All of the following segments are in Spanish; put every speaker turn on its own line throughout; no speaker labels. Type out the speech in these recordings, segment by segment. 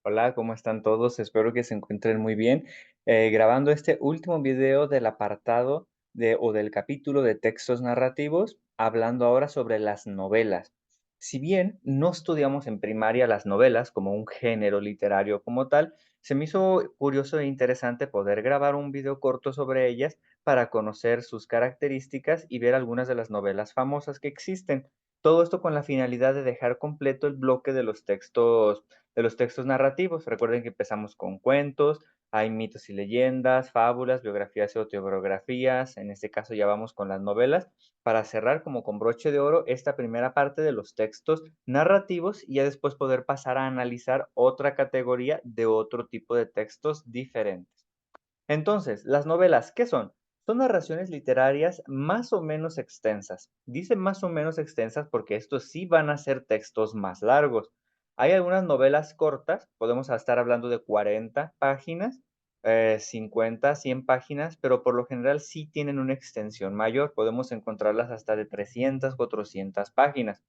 Hola, ¿cómo están todos? Espero que se encuentren muy bien. Grabando este último video del apartado o del capítulo de textos narrativos, hablando ahora sobre las novelas. Si bien no estudiamos en primaria las novelas como un género literario como tal, se me hizo curioso e interesante poder grabar un video corto sobre ellas para conocer sus características y ver algunas de las novelas famosas que existen. Todo esto con la finalidad de dejar completo el bloque de los textos narrativos. Recuerden que empezamos con cuentos, hay mitos y leyendas, fábulas, biografías y autobiografías. En este caso ya vamos con las novelas para cerrar como con broche de oro esta primera parte de los textos narrativos y ya después poder pasar a analizar otra categoría de otro tipo de textos diferentes. Entonces, las novelas, ¿qué son? Son narraciones literarias más o menos extensas. Dicen más o menos extensas porque estos sí van a ser textos más largos. Hay algunas novelas cortas, podemos estar hablando de 40 páginas, 50, 100 páginas, pero por lo general sí tienen una extensión mayor. Podemos encontrarlas hasta de 300, 400 páginas.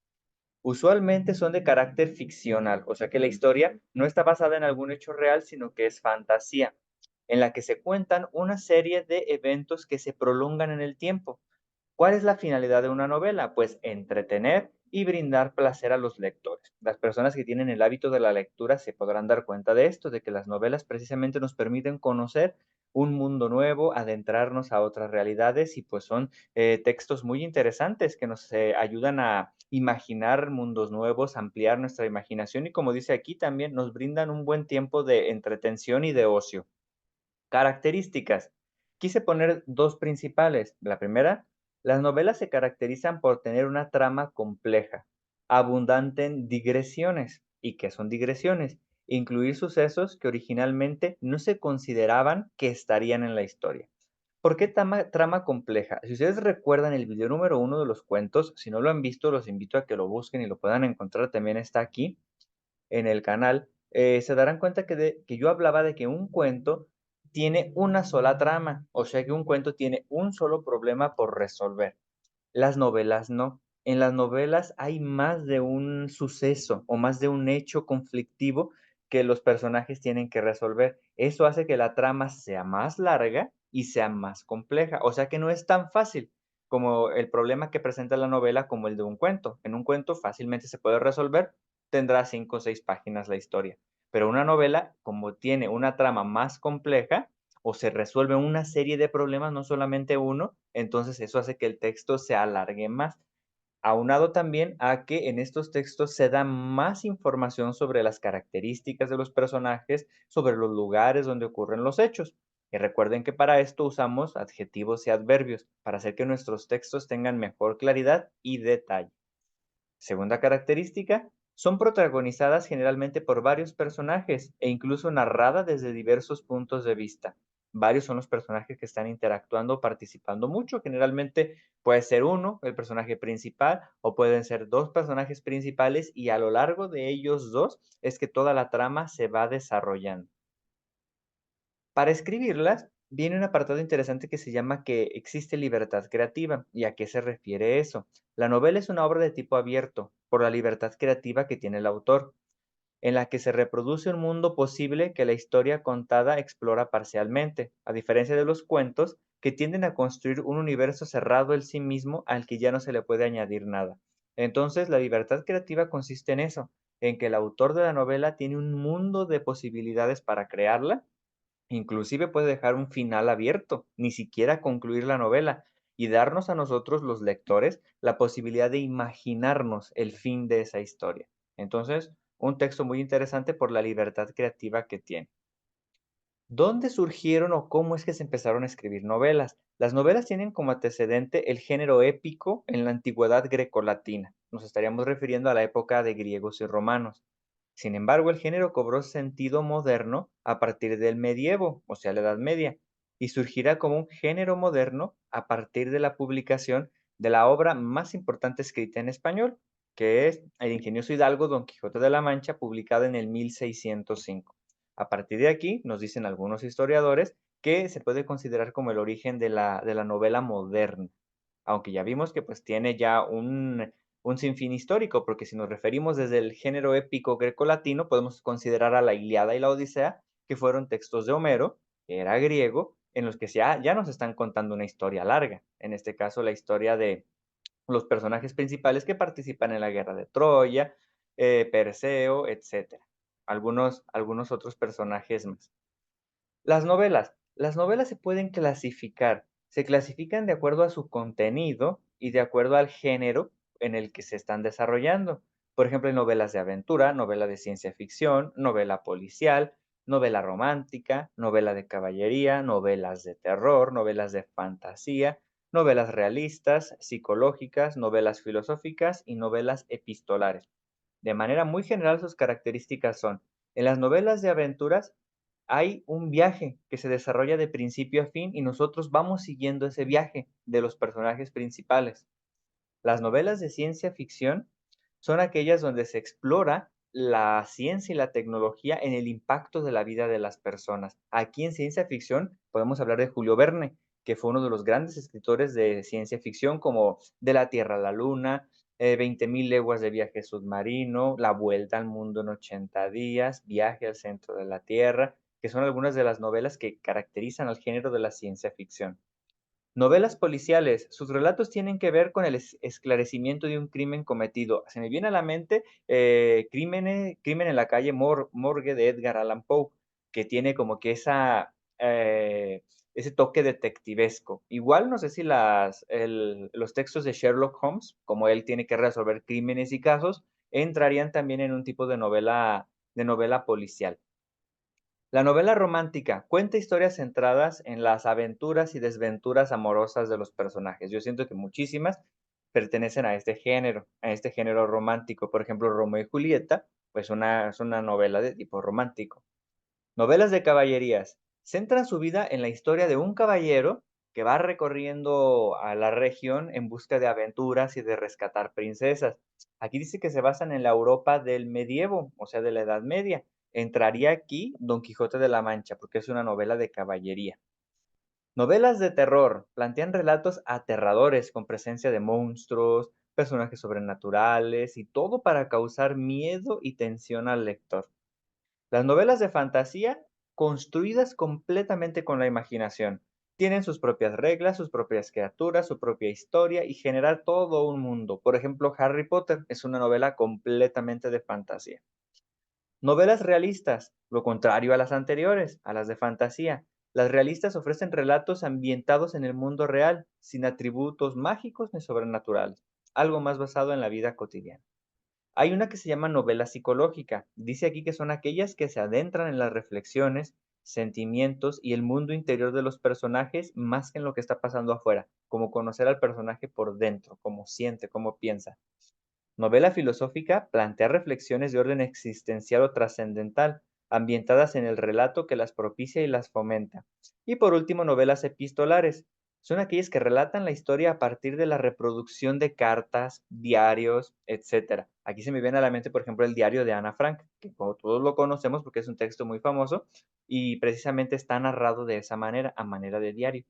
Usualmente son de carácter ficcional, o sea que la historia no está basada en algún hecho real, sino que es fantasía, en la que se cuentan una serie de eventos que se prolongan en el tiempo. ¿Cuál es la finalidad de una novela? Pues entretener y brindar placer a los lectores. Las personas que tienen el hábito de la lectura se podrán dar cuenta de esto, de que las novelas precisamente nos permiten conocer un mundo nuevo, adentrarnos a otras realidades y pues son textos muy interesantes que nos ayudan a imaginar mundos nuevos, ampliar nuestra imaginación y como dice aquí también nos brindan un buen tiempo de entretención y de ocio. Características. Quise poner dos principales. La primera, las novelas se caracterizan por tener una trama compleja, abundante en digresiones. ¿Y qué son digresiones? Incluir sucesos que originalmente no se consideraban que estarían en la historia. ¿Por qué trama compleja? Si ustedes recuerdan el video número uno de los cuentos, si no lo han visto, los invito a que lo busquen y lo puedan encontrar, también está aquí en el canal, se darán cuenta que yo hablaba de que un cuento tiene una sola trama, o sea que un cuento tiene un solo problema por resolver. Las novelas no. En las novelas hay más de un suceso o más de un hecho conflictivo que los personajes tienen que resolver. Eso hace que la trama sea más larga y sea más compleja. O sea que no es tan fácil como el problema que presenta la novela como el de un cuento. En un cuento fácilmente se puede resolver, tendrá 5 o 6 páginas la historia. Pero una novela, como tiene una trama más compleja, o se resuelve una serie de problemas, no solamente uno, entonces eso hace que el texto se alargue más. Aunado también a que en estos textos se da más información sobre las características de los personajes, sobre los lugares donde ocurren los hechos. Y recuerden que para esto usamos adjetivos y adverbios, para hacer que nuestros textos tengan mejor claridad y detalle. Segunda característica, son protagonizadas generalmente por varios personajes e incluso narradas desde diversos puntos de vista. Varios son los personajes que están interactuando, participando mucho. Generalmente puede ser uno, el personaje principal, o pueden ser dos personajes principales y a lo largo de ellos dos es que toda la trama se va desarrollando. Para escribirlas, viene un apartado interesante que se llama que existe libertad creativa. ¿Y a qué se refiere eso? La novela es una obra de tipo abierto, por la libertad creativa que tiene el autor, en la que se reproduce un mundo posible que la historia contada explora parcialmente, a diferencia de los cuentos que tienden a construir un universo cerrado en sí mismo al que ya no se le puede añadir nada. Entonces, la libertad creativa consiste en eso, en que el autor de la novela tiene un mundo de posibilidades para crearla. Inclusive puede dejar un final abierto, ni siquiera concluir la novela, y darnos a nosotros, los lectores, la posibilidad de imaginarnos el fin de esa historia. Entonces, un texto muy interesante por la libertad creativa que tiene. ¿Dónde surgieron o cómo es que se empezaron a escribir novelas? Las novelas tienen como antecedente el género épico en la antigüedad grecolatina. Nos estaríamos refiriendo a la época de griegos y romanos. Sin embargo, el género cobró sentido moderno a partir del medievo, o sea, la Edad Media, y surgirá como un género moderno a partir de la publicación de la obra más importante escrita en español, que es El ingenioso Hidalgo Don Quijote de la Mancha, publicada en el 1605. A partir de aquí, nos dicen algunos historiadores que se puede considerar como el origen de la novela moderna, aunque ya vimos que pues tiene ya un sinfín histórico, porque si nos referimos desde el género épico grecolatino, podemos considerar a la Ilíada y la Odisea, que fueron textos de Homero, que era griego, en los que ya nos están contando una historia larga. En este caso, la historia de los personajes principales que participan en la guerra de Troya, Perseo, etcétera. Algunos otros personajes más. Las novelas. Las novelas se pueden clasificar. Se clasifican de acuerdo a su contenido y de acuerdo al género en el que se están desarrollando. Por ejemplo, hay novelas de aventura, novela de ciencia ficción, novela policial, novela romántica, novela de caballería, novelas de terror, novelas de fantasía, novelas realistas, psicológicas, novelas filosóficas y novelas epistolares. De manera muy general, sus características son: en las novelas de aventuras hay un viaje que se desarrolla de principio a fin y nosotros vamos siguiendo ese viaje de los personajes principales. Las novelas de ciencia ficción son aquellas donde se explora la ciencia y la tecnología en el impacto de la vida de las personas. Aquí en ciencia ficción podemos hablar de Julio Verne, que fue uno de los grandes escritores de ciencia ficción, como De la Tierra a la Luna, 20.000 leguas de viaje submarino, La Vuelta al Mundo en 80 días, Viaje al centro de la Tierra, que son algunas de las novelas que caracterizan al género de la ciencia ficción. Novelas policiales, sus relatos tienen que ver con el esclarecimiento de un crimen cometido. Se me viene a la mente Crimen en la calle Morgue de Edgar Allan Poe, que tiene como que ese toque detectivesco. Igual no sé si los textos de Sherlock Holmes, como él tiene que resolver crímenes y casos, entrarían también en un tipo de novela policial. La novela romántica cuenta historias centradas en las aventuras y desventuras amorosas de los personajes. Yo siento que muchísimas pertenecen a este género romántico. Por ejemplo, Romeo y Julieta, pues es una novela de tipo romántico. Novelas de caballerías. Centran su vida en la historia de un caballero que va recorriendo a la región en busca de aventuras y de rescatar princesas. Aquí dice que se basan en la Europa del medievo, o sea, de la Edad Media. Entraría aquí Don Quijote de la Mancha, porque es una novela de caballería. Novelas de terror plantean relatos aterradores con presencia de monstruos, personajes sobrenaturales y todo para causar miedo y tensión al lector. Las novelas de fantasía, construidas completamente con la imaginación, tienen sus propias reglas, sus propias criaturas, su propia historia y generar todo un mundo. Por ejemplo, Harry Potter es una novela completamente de fantasía. Novelas realistas, lo contrario a las anteriores, a las de fantasía. Las realistas ofrecen relatos ambientados en el mundo real, sin atributos mágicos ni sobrenaturales, algo más basado en la vida cotidiana. Hay una que se llama novela psicológica. Dice aquí que son aquellas que se adentran en las reflexiones, sentimientos y el mundo interior de los personajes más que en lo que está pasando afuera, como conocer al personaje por dentro, cómo siente, cómo piensa. Novela filosófica plantea reflexiones de orden existencial o trascendental, ambientadas en el relato que las propicia y las fomenta. Y por último, novelas epistolares. Son aquellas que relatan la historia a partir de la reproducción de cartas, diarios, etcétera. Aquí se me viene a la mente, por ejemplo, el diario de Ana Frank, que como todos lo conocemos porque es un texto muy famoso y precisamente está narrado de esa manera, a manera de diario.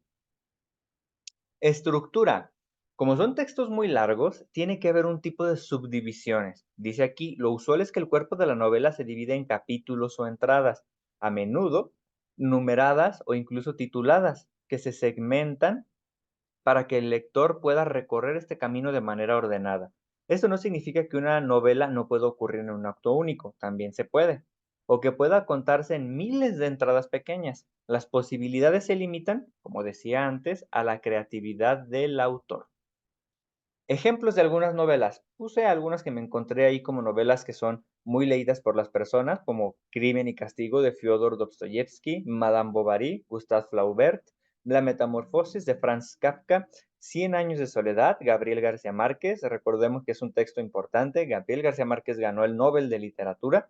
Estructura. Como son textos muy largos, tiene que haber un tipo de subdivisiones. Dice aquí, lo usual es que el cuerpo de la novela se divide en capítulos o entradas, a menudo numeradas o incluso tituladas, que se segmentan para que el lector pueda recorrer este camino de manera ordenada. Esto no significa que una novela no pueda ocurrir en un acto único, también se puede, o que pueda contarse en miles de entradas pequeñas. Las posibilidades se limitan, como decía antes, a la creatividad del autor. Ejemplos de algunas novelas. Puse algunas que me encontré ahí como novelas que son muy leídas por las personas, como Crimen y Castigo de Fyodor Dostoyevsky, Madame Bovary, Gustave Flaubert, La Metamorfosis de Franz Kafka, Cien años de soledad, Gabriel García Márquez. Recordemos que es un texto importante. Gabriel García Márquez ganó el Nobel de Literatura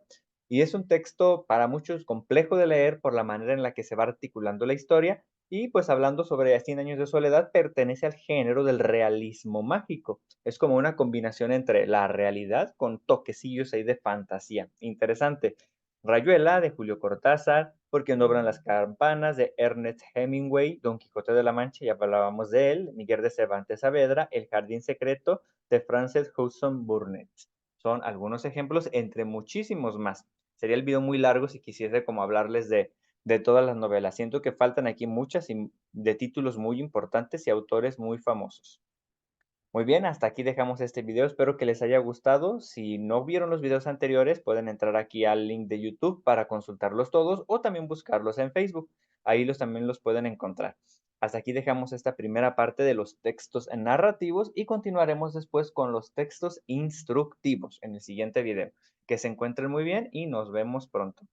y es un texto para muchos complejo de leer por la manera en la que se va articulando la historia y pues hablando sobre Cien años de soledad, pertenece al género del realismo mágico. Es como una combinación entre la realidad con toquecillos ahí de fantasía. Interesante. Rayuela de Julio Cortázar, Porque nombran las campanas de Ernest Hemingway, Don Quijote de la Mancha, ya hablábamos de él, Miguel de Cervantes Saavedra, El Jardín Secreto de Frances Hudson Burnett. Son algunos ejemplos entre muchísimos más. Sería el video muy largo si quisiese como hablarles de todas las novelas. Siento que faltan aquí muchas y de títulos muy importantes y autores muy famosos. Muy bien, hasta aquí dejamos este video. Espero que les haya gustado. Si no vieron los videos anteriores, pueden entrar aquí al link de YouTube para consultarlos todos o también buscarlos en Facebook. Ahí también los pueden encontrar. Hasta aquí dejamos esta primera parte de los textos narrativos y continuaremos después con los textos instructivos en el siguiente video. Que se encuentren muy bien y nos vemos pronto.